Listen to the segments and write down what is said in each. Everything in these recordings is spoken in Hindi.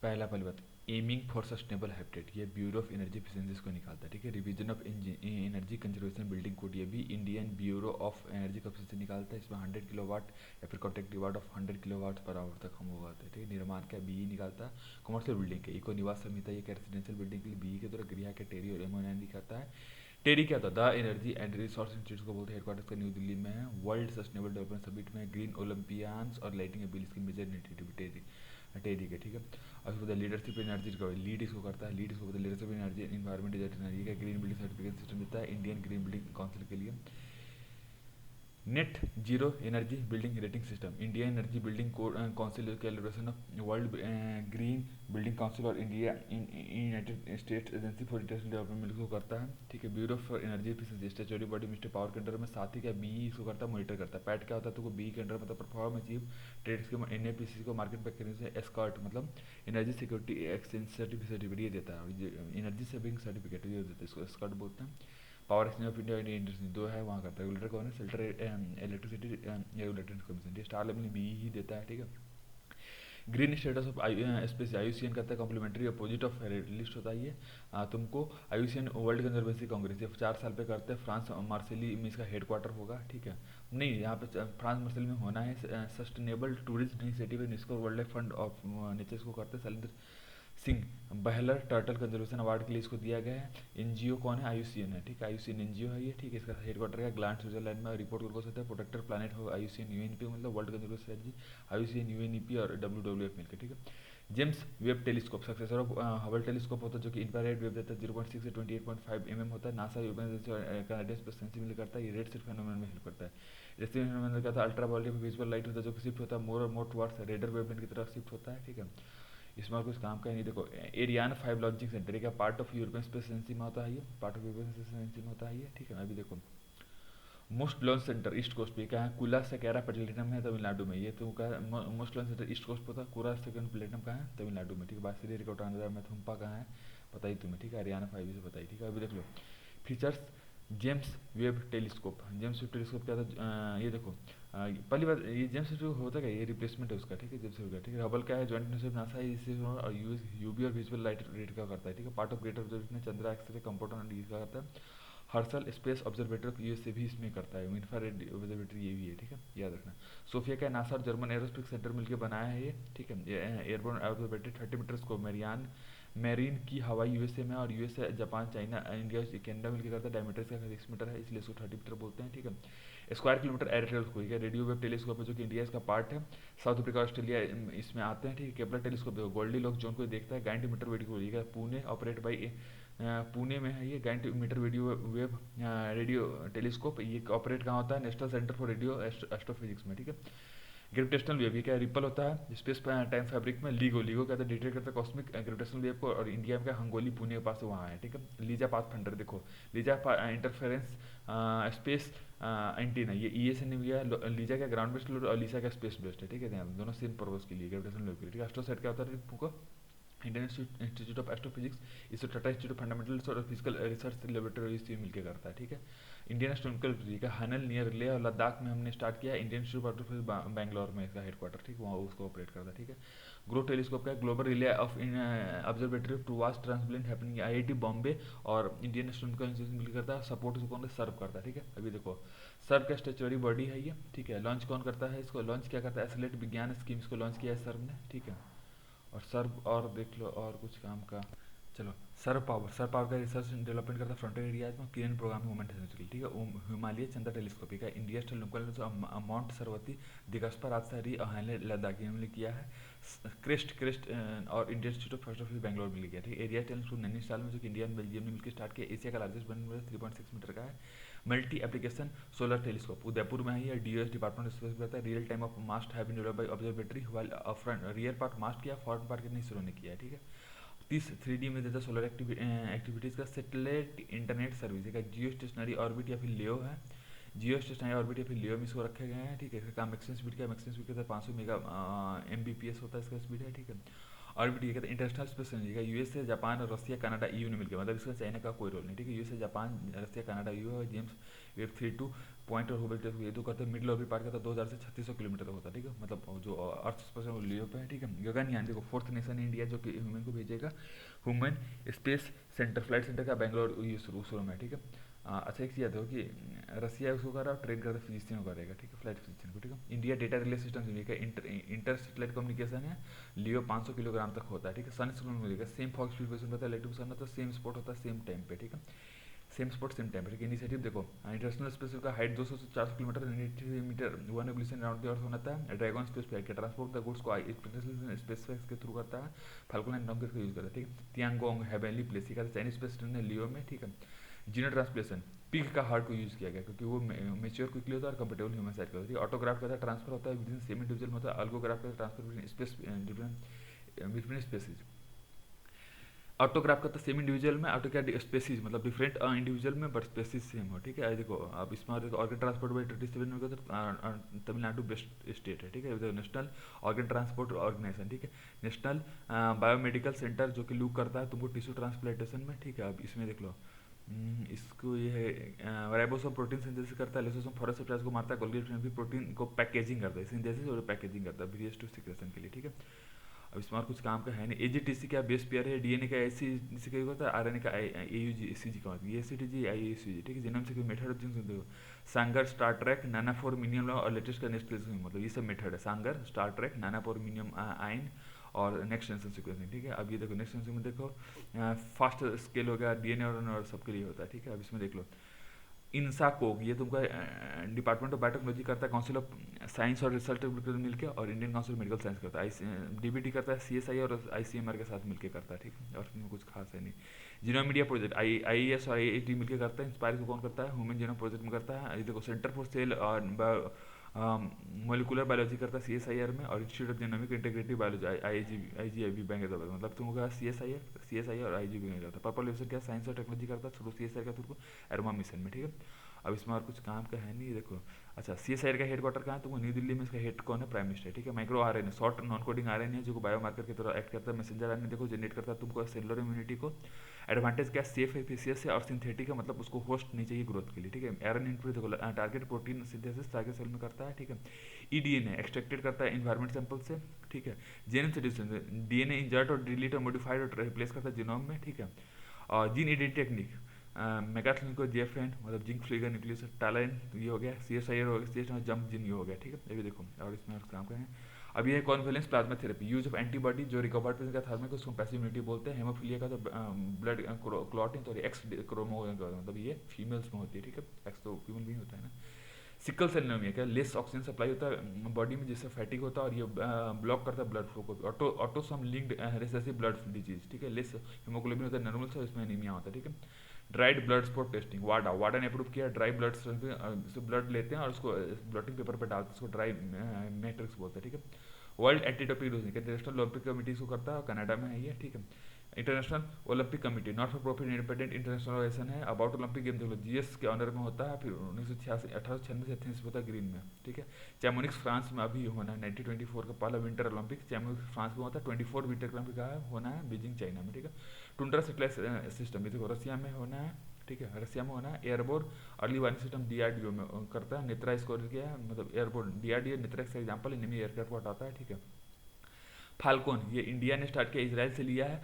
पहली बात, एमिंग फॉर सस्टेनेबल हैबिटेट, ये ब्यूरो ऑफ एनर्जी एफिशिएंसीज को निकालता है, ठीक है। Revision of energy conservation building code, ये भी Indian bureau of energy efficiency निकालता है। इसमें 100 किलोवाट या फिर contract watt of 100 kilowatt per hour तक हम होगा, ठीक है। निर्माण का बीई निकालता है। कमर्शियल बिल्डिंग के इको निवास संहिता, ये रेसिडेंशियल बिल्डिंग के लिए बीई के द्वारा गृह के टेरी और एमओएन निकालता है। टेरी क्या था, the energy and resource institute को बोलते हैं, हेडक्वार्टर्स का न्यू दिल्ली में है। वर्ल्ड सस्टेनेबल डेवलपमेंट समिट में ग्रीन ओलंपियंस और लाइटिंग बिल्स की मेजर इनिशिएटिव टेरी टेरी के, ठीक है। और उसके बाद लीडरशिप एनर्जी रिकवरी, लीड इसको करता है, लीड इसको बोलते हैं लीडरशिप एनर्जी इन्वायरमेंट एनर्जी का ग्रीन बिल्डिंग सर्टिफिकेट सिस्टम देता है इंडियन ग्रीन बिल्डिंग काउंसिल के लिए। Net zero energy building rating system, India energy building council calibration of world green building council और India United States agency for international development को करता है, ठीक है। Bureau for energy efficiency statutory body minister power के अंडर में, साथ ही क्या बीई इसको करता है, मॉनिटर करता है। पैट क्या होता है, तो बीई के अंडर मतलब परफॉर्म अचीव ट्रेड के एनएपीसी को मार्केट पे करने से एस्कॉर्ट मतलब एनर्जी सिक्योरिटी एक्सचेंज सर्टिफिकेट ये देता है, और एनर्जी सेविंग सर्टिफिकेट ये देता है, इसको एस्कॉर्ट बोलते हैं। Power exchange of India Indian दो है, वहाँ करता है। रेगुलेटर कौन है, सेंट्रल इलेक्ट्रिसिटी रेगुलेटरी कमीशन, ये स्टार लेवल बी ही देता है, ठीक है। Green status of space IUCN करता है, कॉम्प्लीमेंट्री अपोजिट ऑफ लिस्ट होता है ये। तुमको आईयूसीएन वर्ल्ड कंजर्वेंसी कांग्रेस, ये 4 साल पे करते हैं, फ्रांस मार्सेली में इसका हेडक्वार्टर होगा, ठीक है। नहीं, यहाँ पे फ्रांस मार्सेली में होना है। Sustainable tourism initiative UNESCO world life fund of nature को करते हैं। Shailendra Singh Bahlar turtle conservation award के लिए इसको दिया गया है। एनजीओ कौन है, आईयूसीएन है, ठीक है। आईयूसीएन एनजीओ है ये, ठीक है। इसका हेडक्वार्टर है ग्लांड स्विट्जरलैंड में। रिपोर्ट कौन सकता है, प्रोटेक्टर प्लानट हो आईयूसीएन यूएनपी मतलब world conservation strategy, IUCN UNEP और डब्ल्यूडब्ल्यूएफ मिलकर, ठीक है। James Webb telescope successor of Hubble telescope होता है, जो कि इंफ्रारेड वेव देता है, 0.6 से 28.5 होता है। नासा कनाडियन स्पेस एजेंसी मिल करता है, ये रेड सीट फेनोमेनन में हेल्प करता है। रेड फेनोमेनन का था अल्ट्रा वायलेट विजुअल लाइट होता है, जो कि शिफ्ट होता है मोर और मोर टुवर्ड्स रेडर वेवलेंथ की तरफ शिफ्ट होता है, ठीक है। इसमें कुछ काम का नहीं। देखो, एरियान 5 लॉन्चिंग सेंटर का part of European space agency में होता है ये, part of European space agency में होता है ये, ठीक है। अभी देखो, most launch centre east coast पे क्या है, कुला सेकेरा प्लेटिनम है तमिलनाडु में, ये तो क्या है most launch centre east coast पे होता है। कुरा सेकेंड प्लेटिनम कहाँ है, तमिलनाडु में, ठीक है। बासिरी रिकोटाना में थुम्पा कहाँ है, पता ही तुम्हें, ठीक है। हरियाणा 5 से पता ही, ठीक है। अभी देख लो features, James Webb telescope, James Webb telescope क्या था, ये देखो, पहली बात ये जेम्स वेब होता है, ये रिप्लेसमेंट है उसका, ठीक है। जेम्स वेब का, ठीक है। हबल क्या है, जॉइंट इनिशिएटिव नासा है, इससे और यूएस यूबी और विजुअल लाइट रेट का करता है, ठीक है। Part of greater observation Chandra x-ray computer and का करता है। हर्सल स्पेस ऑब्जर्वेटर यूएसए भी इसमें करता है, इंफ्रारेड ऑब्जर्वेटरी ये भी है, ठीक है, याद रखना। सोफिया का नासा और जर्मन एरोस्पेस सेंटर मिलकर बनाया है ये, ठीक है। एयरबोर्न ऑब्जर्वेटरी 30 मीटर्स को मेरियान मेरीन की हवाई यूएसए में, और USA Japan China India Canada मिलकर करता है। डायमीटर इसका 6 मीटर है, इसलिए इसको 30 मीटर बोलते हैं, ठीक है। स्क्वायर किलोमीटर एयर टेलीस्कोप है, रेडियो वेब टेलीस्कोप है, जो कि इंडिया इसका पार्ट है। साउथ अफ्रीका ऑस्ट्रेलिया इसमें आते हैं, ठीक है। केपलर टेलीस्कोप देखो, गोल्डी लॉक जोन को देखता है। 90 metre video Pune operate by Pune में है ये। 90 metre video web radio telescope, ये ऑपरेट कहाँ होता है, national centre for radio astrophysics में, ठीक है। ग्रेविटेशनल वेव, ये क्या रिपल होता है स्पेस टाइम फैब्रिक में। लीगो लीगो कहता है डिटेक्ट करता है कॉस्मिक ग्रेविटेशनल वेव को, और इंडिया में क्या हंगोली पुणे के पास वहाँ है, ठीक है। लीजा पाथफाइंडर देखो, लीजा इंटरफेरेंस स्पेस एंटीना, ये ई एस एन गया। लीजा का ग्राउंड बेस्ड और लीसा का स्पेस बेस्ड है, ठीक है। दोनों सेम पर्पज के लिए ग्रेविटेशनल वेव के लिए, ठीक है। एस्ट्रोसेट क्या होता है, इंडियन इंस्टीट्यूट ऑफ एस्ट्रोफिजिक्स, इससे टाटा इंस्टीट्यूट ऑफ फंडामेंटल्स और फिजिकल रिसर्च लेबोरेटरी से मिलकर करता है, ठीक है। इंडियन एस्ट्रोनॉमिकल का हनल नियर लेह और लद्दाख में हमने स्टार्ट किया है। Indian institute of astrophysics Bangalore में इसका हेडक्वार्टर, ठीक है, वहाँ उसको ऑपरेट करता है, ठीक है। ग्रो टेलीस्कोप का global relay of observatory to vast transplant happening IIT Bombay और इंडियन एस्ट्रोनॉमिकल इंस्टीट्यूट मिलकर करता है। सपोर्ट इसको कौन सर्व करता है, ठीक है। अभी देखो, सर्व का स्टेचुरी बॉडी है ये, ठीक है। लॉन्च कौन करता है इसको, लॉन्च क्या करता है, एसलेट विज्ञान स्कीम्स को लॉन्च किया है सर्व ने, ठीक है। और सर्व और देख लो और कुछ काम का, चलो। सर्व पावर का रिसर्च एंड डेवलपमेंट करता है फ्रंटियर एरियाज में, क्लीन प्रोग्राम मूवमेंट है, ठीक है। हिमालय चंद्र टेलीस्कोपिक है, इंडिया माउंट सरवती दिगस्पा राजसारी अहले लद्दाख ने किया है। क्रेस्ट और Indian institute of astrophysics Bangalore में लिया, ठीक है। एरिया टेलीस्कोप नैनीताल में, जो कि इंडिया एंड बेल्जियम ने मिलकर स्टार्ट किया। एशिया का लार्जेस्ट बन 3.6 मीटर का है। Multi application solar telescope Udaipur में है ये, डीओएस डिपार्टमेंट स्पेस करता है। Real time of mast have been developed by observatory while front rear part mast किया, फ्रंट पार्ट नहीं इसरो ने किया है, ठीक है। 30 3D में देता सोलर एक्टिविटीज़ का सेटेलाइट इंटरनेट सर्विस का जियो स्टेशनरी ऑर्बिट या फिर लियो है। जियो स्टेशनरी ऑर्बिट या फिर लियो में इसको रखे गए हैं, ठीक है। इसका काम मैक्सिमम स्पीड का, मैक्सिमम स्पीड के 500 मेगा MBPS होता है इसका स्पीड है, ठीक है। ऑर्बिट ये कहते हैं international space agency, USA Japan और रसिया कनाडा ईयू ने मिलकर, मतलब इसका चाइना का कोई रोल नहीं, ठीक है। USA Japan Russia Canada EU और जेम्स वेब 32 पॉइंट और हुबल ये तो करते हैं। मिडिल ऑर्बिट पार करता है 2000 से 3600 किलोमीटर तक होता है, ठीक है। मतलब जो अर्थ स्पेस है वो लियो पे है, ठीक है। गगनयान देखो फोर्थ नेशन इंडिया जो कि ह्यूमन को भेजेगा। Human space centre flight centre का बेंगलोर उसरो में है, ठीक है। अच्छा एक चीज़ याद हो कि रसिया उसको कर रहा है, ट्रेन कर रहा है फिजिशियन को करेगा, ठीक है, फ्लाइट फिजिशियन को, ठीक है। इंडिया डेटा रिले सिस्टम से मिलेगा, इंटर सेटेलाइट कम्युनिकेशन है, लियो 500 किलोग्राम तक होता है, ठीक है। सन स्क्रीन मिलेगा, सेम फॉक्स स्पीड पोजिशन होता है, इलेक्ट्रिक सन होता है, सेम स्पॉट होता है सेम टाइम पे, ठीक है। सेम स्पॉट सेम टाइम पे। इनिशिएटिव देखो, इंटरनेशनल स्पेस का हाइट 200 से 400 kilometre, 93 metre 1 evolution around the earth होता है। ड्रैगन स्पेस फ्लाइट के ट्रांसपोर्ट द गुड्स को स्पेस के थ्रू करता है। फाल्कन एंड रॉकेट का यूज करता है, ठीक है। तियांगोंग हेवनली प्लेस का चाइनीज स्पेस स्टेशन है लियो में, ठीक है। जीनो ट्रांसलेशन पिग का हार्ट को यूज किया गया क्योंकि वो मेच्योर क्विकली होता है और कंफर्टेबल ह्यूमन साइड का होता है। ऑटोग्राफ का ट्रांसफर होता है विद इन सेम इंडिविजुअल में होता है। अल्गोग्राफ का ट्रांसफर बिटवीन स्पेसीज। ऑटोग्राफ का तो सेम इंडिविजुअल में, ऑटो क्या स्पेसीज मतलब डिफरेंट इंडिविजुअल में बट स्पेसीज सेम हो, ठीक है। देखो अब इसमें ऑर्गन ट्रांसपोर्ट बाई 37 में तमिलनाडु बेस्ट स्टेट है, ठीक है। नेशनल ऑर्गन ट्रांसपोर्ट ऑर्गेनाइजेशन, ठीक है। नेशनल बायोमेडिकल सेंटर जो कि लूक करता है तुमको टिश्यू ट्रांसप्लांटेशन में, ठीक है। अब इसमें देख लो इसको ये है राइबोसोम प्रोटीन सिंथेसिस करता है, लिसोसोम फॉरेस्ट सप्लाइज को मारता है, गोल्गी भी प्रोटीन को पैकेजिंग करता है, सिंथेसिस और पैकेजिंग करता है BS2 सिक्रेशन के लिए, ठीक है। अब इसमें और कुछ काम का है नहीं। AGTC क्या बेस पेयर है, DNA का ACGC का होता है, RNA का AUG का होता है, ACTG AUCG, ठीक है। जीनोम से मेथड देखो, सांगर, स्टार ट्रैक, नानाफोर मिनियम और लेटेस्ट का नेक्स्ट मतलब ये सब मेथड है, सांगर, स्टार ट्रैक, नानाफोर मिनियम आइन और नेक्स्ट जेनरेशन सीक्वेंसिंग, ठीक है। अब ये देखो नेक्स्ट जेनरेशन में देखो फास्ट स्केल हो गया, DNA और सबके लिए होता है, ठीक है। अब इसमें देख लो इंसाकोग ये तुमका डिपार्टमेंट ऑफ बायोटेक्नोलॉजी करता है, काउंसिल ऑफ साइंस और रिसर्च मिलकर, और Indian council of medical science करता है। DBT करता है CSI और ICMR के साथ मिलकर करता है, ठीक है। और इसमें कुछ खास है नहीं। जीनोम मीडिया प्रोजेक्ट IAS और IIT मिलकर करता है। इंस्पायर को कौन करता है, ह्यूमन जीनोम प्रोजेक्ट में करता है। देखो सेंटर फॉर सेल और मोलिकुलर बायोलॉजी करता है CSIR में, और institute of genomic integrative biology IGB Bangalore, मतलब तुमको CSI और IGB में करता है। पर्पल वेबसाइट क्या साइंस और टेक्नोलॉजी करता है थ्रू CSI का थ्रू एरोमा मिशन में, ठीक है। अब इसमें और कुछ काम का है नहीं, देखो अच्छा CSIR का हेडक्वार्टर कहाँ है तुमको न्यू दिल्ली में, इसका हेड कौन है, प्राइम मिनिस्टर, ठीक है। Micro RNA short non coding RNA है जो बायोमार्कर की तरह एक्ट करता है। मैसेंजर RNA देखो जनरेट करता है तुमको सेलुलर इम्यूनिटी को। एडवांटेज क्या, सेफ एफिशिएंस है और सिंथेटिक है, मतलब उसको होस्ट नहीं चाहिए ग्रोथ के लिए, ठीक है। RNA इनपुट देखो target protein synthesis target cell में करता है, ठीक है। EDNA एक्सट्रैक्टेड करता है इन्वायरमेंट सैंपल से, ठीक है। जीनोम से DNA इंजर्ट और डिलीट और मॉडिफाइड और रिप्लेस करता है जीनोम में, ठीक है। और जीन एडिटिंग टेक्निक मेगाथलिन को JFN मतलब जिंक फ्लीगर न्यूक्लियस टालाइन ये हो गया, CSIR हो गया, CSI जंप जिन ये हो गया, ठीक है। ये भी देखो और इसमें और काम का है। अब ये है convalescent plasma therapy, use of antibody जो रिकवर्ड पेशेंट का थर्मिक उसको पैसिव इम्यूनिटी बोलते हैं। हेमोफीलिया का तो ब्लड क्लॉटिंग तो एक्स क्रोमो मतलब ये फीमेल्स में होती है, ठीक है। एक्स तो फीमेल भी होता है ना। सिकल सेल एनीमिया क्या, लेस ऑक्सीजन सप्लाई होता है बॉडी में जिससे फैटिक होता है, और ये ब्लॉक करता है ब्लड फ्लो को। Autosome linked recessive blood disease, ठीक है। लेस हीमोग्लोबिन होता है नॉर्मल से, इसमें एनीमिया होता है, ठीक है। ड्राइड ब्लड स्पॉट टेस्टिंग वाडा ने अप्रूव किया, ड्राई ब्लड से ब्लड लेते हैं और उसको ब्लॉटिंग पेपर पर डालते हैं, उसको ड्राई मैट्रिक्स बोलते हैं, ठीक है। World anti doping international Olympic committee इसको करता है, कनाडा में है ये, ठीक है। International Olympic committee not for profit independent international organisation है। अबाउट ओलंपिक गेम देख लो GS के ऑनर में होता है, फिर 1986 1896 से होता है ग्रीन में, ठीक है। चैमोनिक्स फ्रांस में अभी होना है 1924 का पहला विंटर ओलंपिक चैमोनिक्स फ्रांस में होता है। 24 विंटर ओलंपिक होना है बीजिंग चाइना में, ठीक है। टुंड्रा सेटेलाइट सिस्टम भी देखो रसिया में होना है, ठीक है। रसिया में होना है। Airborne early warning system DRDO में करता है। नेत्रा इसको किया है, मतलब एयरबोर्न DRDO नेत्रा का एग्जाम्पल इनमें एयरक्राफ्ट आता है, ठीक है। फाल्कोन ये इंडिया ने स्टार्ट किया, इजराइल से लिया है।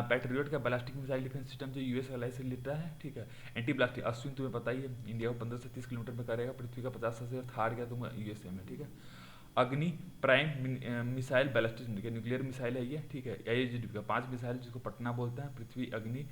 पैट्रियट का बैलिस्टिक मिसाइल डिफेंस सिस्टम जो US एलाई से लेता है, ठीक है। एंटी ब्लास्टिक अश्विन तुम्हें पता ही है इंडिया को 15 से 30 किलोमीटर में करेगा, पृथ्वी का 50 से थार गया तुम USA में, ठीक है। अग्नि prime missile ballistic nuclear missile है ये, ठीक है। IAGD का 5 मिसाइल जिसको पटना बोलते हैं, पृथ्वी अग्नि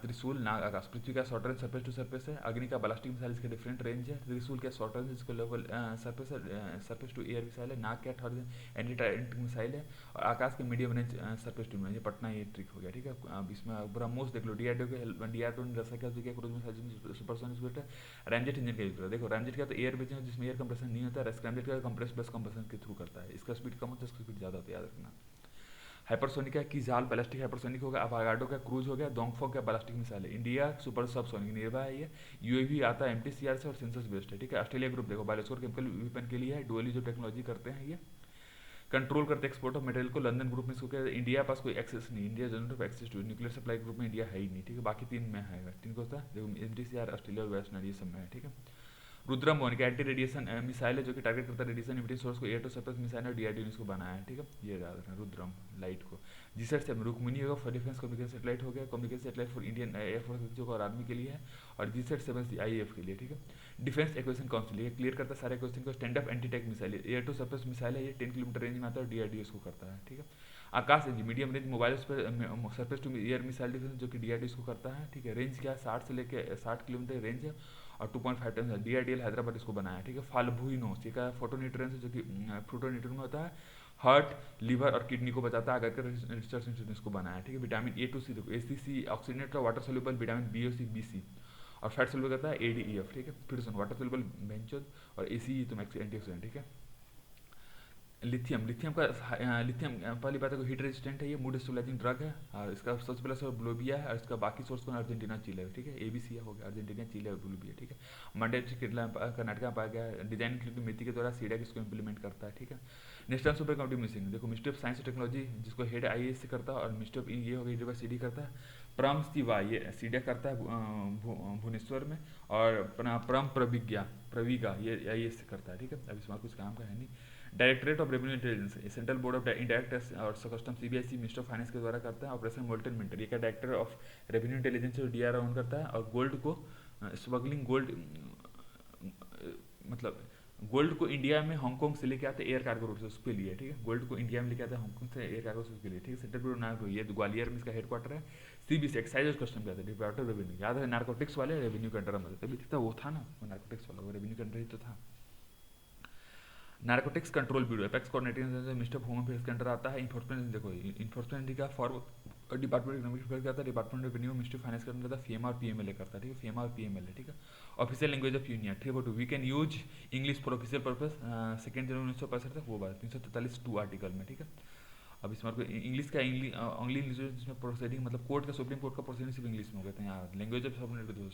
त्रिशूल नाग आकाश। पृथ्वी का short range surface to surface है। अग्नि का बैलिस्टिक मिसाइल इसके डिफरेंट रेंज है। त्रिशूल का शॉर्ट रेंज जिसको level surface to air missile है। नाग का एंटी टायरेंटिक मिसाइल है। और आकाश के मीडियम रेंज सरफेस टू ये पटना ये ट्रिक हो गया, ठीक है। अब इसमें ब्रह्मोस देख लो DRDO के DRDO ने रसा क्या cruise missile supersonic ramjet engine का यूज करता है। देखो रैमजेट का तो एयर बेस है जिसमें एयर कंप्रेशन नहीं होता है, रैमजेट का कंप्रेस प्लस कंप्रेशन के थ्रू करता है। इसका स्पीड कम होता है, इसका स्पीड ज़्यादा होता है, याद रखना। हाइपरसोनिक है कि जाल बैलिस्टिक हाइपरसोनिक होगा। अवागाडो का क्रूज हो गया। डोंगफोंग का बैलिस्टिक मिसाइल है। इंडिया सुपर सबसोनिक निर्भय है ये। UAV आता है MTCR से और सेंसस बेस्ड है, ठीक है। ऑस्ट्रेलिया ग्रुप देखो बायोस्कोर केमिकल वेपन के लिए है, डुअली जो टेक्नोलॉजी करते हैं ये। कंट्रोल करते एक्सपोर्ट ऑफ मटेरियल को। लंदन ग्रुप में इसको क्या है, इंडिया पास कोई एक्सेस नहीं, India general of access to nuclear supply group में इंडिया है ही नहीं, ठीक है। बाकी तीन में है, तीन को होता है देखो, एमडीसीआर, ऑस्ट्रेलिया और वेस्ट इंडीज, ये सब में है, ठीक है। रुद्रम वन का एंटी रेडिएशन मिसाइल है जो कि टारगेट करता है रेडिएशन इमिटिंग सोर्स को, एयर टू सरफेस मिसाइल और डीआरडीओ ने इसको बनाया है, ठीक है। ये याद रखना रुद्रम लाइट को। जीसैट से रुक्मिनी होगा फॉर डिफेंस कम्युनिकेशन सेटेलाइट हो गया, communication satellite for Indian air force जो और आर्मी के लिए है, और जीसैट 7 आईएएफ के लिए, ठीक है। डिफेंस एक्वेशन काउंसिल ये क्लियर करता है सारे क्वेश्चन को। Stand up anti tank missile, air to surface missile है, ये 10 किलोमीटर रेंज में आता है और डीआरडीओ इसको करता है, ठीक है। Akash range medium range mobile surface to air missile defence जो कि डीआरडीओ इसको करता है, ठीक है। रेंज क्या है, 60 से लेकर 60 किलोमीटर रेंज है और 2.5 टन डीआरडीएल हैदराबाद इसको बनाया है, ठीक है। फाल्बुइनोस ये का फोटो न्यूट्रिएंट्स जो कि फ्रूटो न्यूट्रिएंट में होता है, हार्ट लिवर और किडनी को बचाता है, अगर रिसर्च इंस्टीट्यूट ने इसको बनाया है, ठीक है। विटामिन ए टू सी देखो, एसीसी ऑक्सीडेंट और वाटर सोल्यूबल विटामिन बी और सी, बी सी, और फैट सोल्यूबल करता है एडीईएफ, ठीक है। फिर सुन वाटर सोल्यूबल बेंचोज और एसी तो एंटीऑक्सीडेंट, ठीक है। लिथियम, लिथियम का लिथियम पहली बात है हीट रेजिस्टेंट है, ये मूड स्टेबलाइजिंग ड्रग है, और इसका सबसे पहला सोर्स ब्लोबिया है, और इसका बाकी सोर्स कौन, अर्जेंटीना चिले है, ठीक है। एबीसी हो गया, अर्जेंटीना चिले और ब्लोबिया, ठीक है। मंडे केरला कर्नाटक में पाया गया, डिजाइन क्योंकि मेथी के द्वारा सीडा इसको इंप्लीमेंट करता है, ठीक है। नेशनल सुपर कंप्यूटिंग मशीन देखो, मिनिस्ट्री ऑफ साइंस और टेक्नोलॉजी जिसको हेड आईएएस से करता है, और मिनिस्ट्री ऑफ ये हो गया यूनिवर्सिटी करता है। प्रम सिवा ये सीडा करता है भुवनेश्वर में, और प्रम प्रविगा ये आईएएस से करता है, ठीक है। अब इसमें कुछ काम का है नहीं। Directorate of revenue intelligence central board of indirect tax और custom CBIC minister of finance के द्वारा करता है। ऑपरेशन मोल्टन मिंटर ये का डायरेक्टर ऑफ रेवेन्यू इंटेलिजेंस जो डीआर ऑन करता है। और गोल्ड को स्मगलिंग गोल्ड मतलब गोल्ड को इंडिया में हांगकांग से लेके आते एयर कार्गो रूट से, उसके लिए, ठीक है। गोल्ड को इंडिया में लेके आते हैं हांगकांग से एयर कार्गो से, उसके लिए, ठीक है। सेंट्रल ब्यूरो नार्को ये ग्वालियर में इसका हेडक्वार्टर है। सीबीसी एक्साइज और कस्टम कहते हैं, डिपार्टमेंट ऑफ रेवेन्यू, याद है नार्कोटिक्स वाले रेवेन्यू के अंडर में, तभी तो वो था ना, वो नार्कोटिक्स वाला वो रेवेन्यू के अंडर ही तो था। Narcotics control bureau apex coordinating minister of home affairs के अंडर आता है। इन्फोर्समेंट देखो, इन्फोर्समेंट का फॉर डिपार्टमेंट इकोनॉमिक अफेयर्स का आता है। Department of revenue ministry of finance के अंदर आता है। फीएमआ और पीएमएलए करता है, ठीक है। फीएमआ और पीएमएलए, ठीक है। Official language of union 342 we can use English for official purpose, 2 जनवरी 1965 तक वो बात 343 2 आर्टिकल में, ठीक है। अब इसमें इंग्लिश का ओनली इंग्लिश जिसमें प्रोसीडिंग मतलब कोर्ट का सुप्रीम कोर्ट का प्रोसीडिंग सिर्फ इंग्लिश में हो गए थे यहाँ। लैंग्वेज ऑफ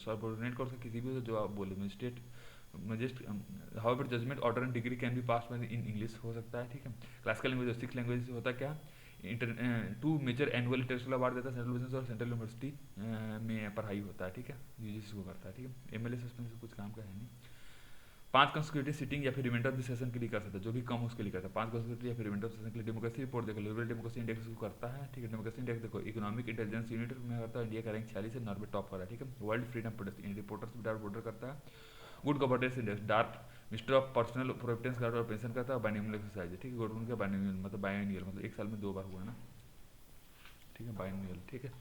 सबऑर्डिनेट कोर्ट का किसी भी जो आप बोले मजिस्ट्रेट मजिस्ट however judgment order and decree can be pass in English हो सकता है, ठीक है। क्लासिकल लैंग्वेज 6 लैंग्वेज होता क्या, 2 मेजर एनुअल इंटरनेशनल अवार्ड देता है सेंट्रल बिजनेस और सेंट्रल यूनिवर्सिटी में पढ़ाई होता है, ठीक है। यूजीसी को करता है, ठीक है। एमएलए सस्पेंस कुछ काम का है नहीं। 5 कंसेक्यूटिव सिटिंग या फिर रिमाइंडर ऑफ द सेशन के लिए कर सकता है, जो भी कम उसके लिए करता है। 5 कंसेक्यूटिव या फिर रिमाइंडर ऑफ सेशन के लिए। डेमोक्रेसी रिपोर्ट देखो, लिबरल डेमोक्रेसी इंडेक्स को करता है, ठीक है। डेमोक्रेसी इंडेक्स देखो, इकोनॉमिक इंटेलिजेंस यूनिट में करता है, इंडिया का रैंक 46 है, नॉर्वे टॉप पर है, ठीक है। World freedom protest reporters without border करता है। Good governance index dark minister of personal Providence guard और पेंशन करता है। बाइनोमियल एक्सरसाइज, ठीक है। गवर्नमेंट का बाइनोमियल मतलब बाइनोमियल मतलब 1 साल में 2 बार हुआ ना, ठीक है, बाइनोमियल, ठीक है।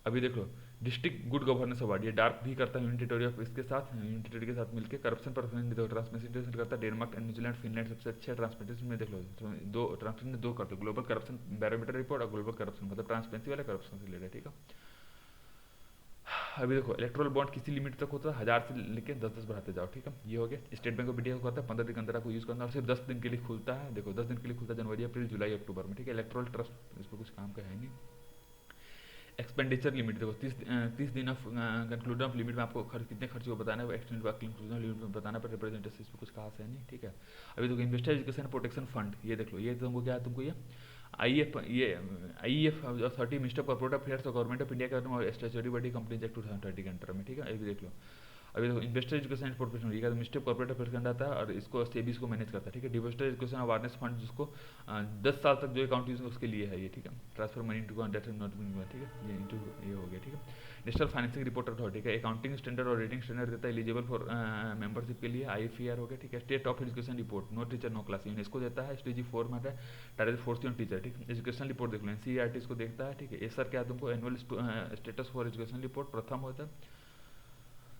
अभी देख लो डिस्ट्रिक्ट गुड गवर्नेंस अवार्ड ये डार्क भी करता है यूनियन टेरिटरी ऑफ इसके साथ, यूनियन टेरिटरी के साथ मिलकर। करप्शन पर ट्रांसपेरेंसी करता है डेनमार्क एंड न्यूजीलैंड फिनलैंड सबसे अच्छा ट्रांसपेरेंसी में देख लो, तो दो ट्रांसपेरेंसी में 2 करते हैं, ग्लोबल करप्शन बैरोमीटर रिपोर्ट और ग्लोबल करप्शन मतलब ट्रांसपेरेंसी वाला करप्शन से रिलेटेड, ठीक है। अभी देखो इलेक्ट्रल बॉन्ड किसी लिमिट तक होता है, 1000 से लेकर 10-10 बढ़ाते जाओ, ठीक है। ये हो गया। स्टेट बैंक ऑफ इंडिया को कहता है 15 दिन के अंदर आपको यूज करना और सिर्फ 10 दिन के लिए खुलता है। देखो 10 दिन के लिए खुलता है, जनवरी अप्रैल जुलाई अक्टूबर में, ठीक है। इलेक्ट्रल ट्रस्ट इस पर कुछ काम का है नहीं। एक्सपेंडिचर लिमिट देखो 30 दिन ऑफ कंक्लूजन ऑफ लिमिट में आपको कितने खर्च को बताना है, एक्सटेंड कंक्लूजन लिमिट में बताना पर रिप्रेजेंटेटिव इसमें कुछ खास है नहीं, ठीक है। अभी देखो इन्वेस्टर एजुकेशन प्रोटेक्शन फंड ये देख लो, ये तुमको क्या है, तुमको ये IAF authority minister corporate affairs और गवर्नमेंट ऑफ इंडिया का और स्टैट्यूटरी बॉडी कंपनीज एक्ट 2030 के अंडर में, ठीक है। अभी देख लो। अभी देखो इन्वेस्टर एजुकेशन एंड प्रोफेशनल ये मिनिस्टर ऑफ कॉर्पोरेट अफेयर्स के अंदर आता है और इसको सेबी को मैनेज करता है, ठीक है। डिवोस्टर एजुकेशन अवेयरनेस फंड जिसको 10 साल तक जो अकाउंट यूज उसके लिए है ये, ठीक है। ट्रांसफर मनी टू नॉट, ठीक है। ये इंटू ये हो गया, ठीक है। नेशनल फाइनेंसिंग रिपोर्ट अथॉरिटी का अकाउंटिंग स्टैंडर्ड और रेटिंग स्टैंडर्ड देता है एलिजिबल फॉर मेंबरशिप के लिए। आईएफईआर हो गया, ठीक है। State of education report no teacher no class UNESCO देता है, स्टेज 4 में आता है टारगेट फोर्थ ऑन टीचर, ठीक है। एजुकेशन रिपोर्ट देख लो एनसीईआरटी इसको देखता है, ठीक है। एसआर क्या तुमको annual status for education report प्रथम होता है।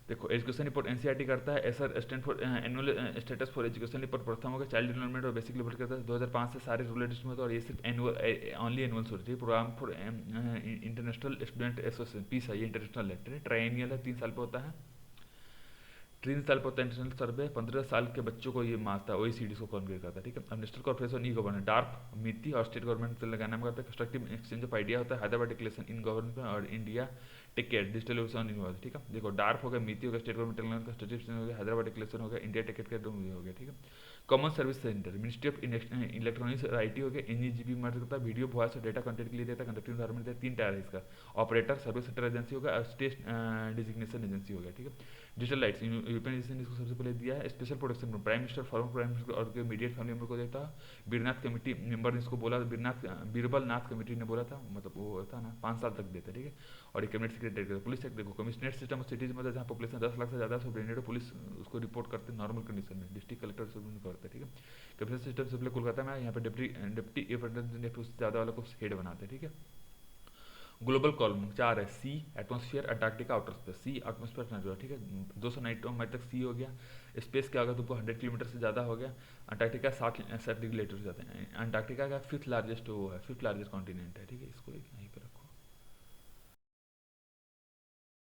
देखो एजुकेशन रिपोर्ट एनसीईआरटी करता है, SR stand for annual status for education report प्रथम होगा। चाइल्ड डेवलपमेंट और बेसिक लेवल करता है 2005 से सारे रूरल डिस्ट्रिक्ट में होता है और ये सिर्फ एनुअल ओनली एनुअल सोच programme for international student association peace है, ये इंटरनेशनल है, ट्राइएनियल है, 3 साल पे होता है। 3 साल पर होता है इंटरनेशनल सर्वे, 15 साल के बच्चों को ये मारता है, ओईसीडी को कॉन्क्रीट करता है, ठीक है। अब national corporation e governance dark मिति और स्टेट गवर्नमेंट से लगाना में करता है। कंस्ट्रक्टिव एक्सचेंज ऑफ आइडिया होता है, हैदराबाद डिक्लेरेशन इन गवर्नमेंट और India take care digital universe, ठीक है। देखो डार्प हो गया, मीती हो गया, स्टेट गवर्नमेंट तेलंगाना का स्टेटिस्टिक्स हो गया, हैदराबाद डिक्लेरेशन हो गया, इंडिया टिकट के हो गया, ठीक है। Common service centre, ministry of electronics और आईटी हो गया, एनईजीबी मदद करता है, वीडियो वॉइस और डेटा कंटेंट के लिए देता है, कंडक्टिंग इन्वायरमेंट देता है, 3 टायर है इसका। ऑपरेटर सर्विस सेंटर एजेंसी होगा और स्टेट डिजिग्नेशन एजेंसी हो गया, ठीक है। डिजिटल राइट्स, यूरोपियन यूनियन ने इसको सबसे पहले दिया है। Special protection prime minister, former prime minister और इमीडिएट फैमिली मेंबर को देता है। बीरनाथ कमेटी मेंबर ने इसको बोला, बीरबल नाथ कमेटी ने बोला था, मतलब वो था ना 5 साल तक देते, ठीक है। और एक कैबिनेट सेक्रेटरी, पुलिस सेक्टर देखो, कमिश्नरेट सिस्टम ऑफ सिटीज मतलब जहाँ पॉपुलेशन 10 लाख से ज़्यादा सुप्रिटेंडेंट पुलिस उसको रिपोर्ट करते हैं नॉर्मल कंडीशन में, डिस्ट्रिक्ट कलेक्टर सब करते हैं, ठीक है। कैबिनेट सिस्टम से पहले कोलकाता में, यहाँ पे डिप्टी उससे ज़्यादा वाला को हेड बनाते हैं, ठीक है। ग्लोबल कॉलम 4 है, सी एटमॉस्फेयर, अंटार्कटिका, आउटर स्पेस। सी एटमॉस्फेयर, ठीक है, 200 माइल तक सी हो गया। स्पेस क्या होगा तुमको 100 किलोमीटर से ज़्यादा हो गया। अंटार्कटिका 60 डिग्री लेटर से जाते हैं। अंटार्कटिका का फिफ्थ लार्जेस्ट वो है, फिफ्थ लार्जेस्ट कॉन्टिनेंट है, ठीक है। इसको एक